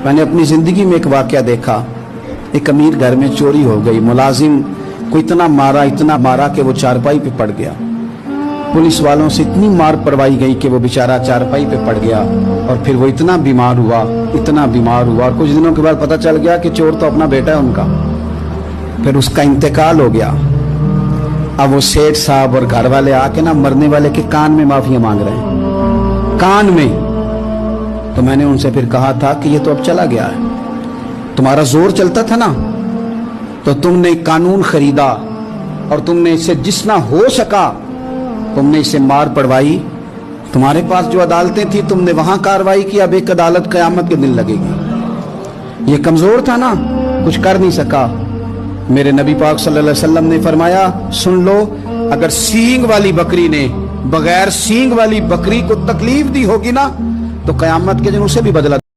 मैंने अपनी ज़िंदगी में एक वाक़या देखा। एक अमीर घर में चोरी हो गई। मुलाजिम को इतना मारा कि वो चारपाई पे पड़ गया। पुलिस वालों से इतनी मार पड़वाई गई कि वो बेचारा चारपाई पे पड़ गया। और फिर वो इतना बीमार हुआ और कुछ दिनों के बाद पता चल गया कि चोर तो अपना बेटा है उनका। फिर उसका इंतकाल हो गया। अब वो सेठ साहब और घर वाले आके ना मरने वाले के कान में माफिया मांग रहे हैं, कान में। तो मैंने उनसे फिर कहा था कि ये तो अब चला गया है। तुम्हारा जोर चलता था ना, तो तुमने कानून खरीदा और तुमने इससे जितना हो सका तुमने इसे मार पड़वाई। तुम्हारे पास जो अदालतें थी तुमने वहां कार्रवाई की। अब एक अदालत क़यामत के दिन लगेगी। ये कमजोर था ना, कुछ कर नहीं सका। मेरे नबी पाक सल्लल्लाहु अलैहि वसल्लम ने फरमाया, सुन लो, अगर सींग वाली बकरी ने बगैर सींग वाली बकरी को तकलीफ दी होगी ना, तो क़यामत के दिन उसे भी बदला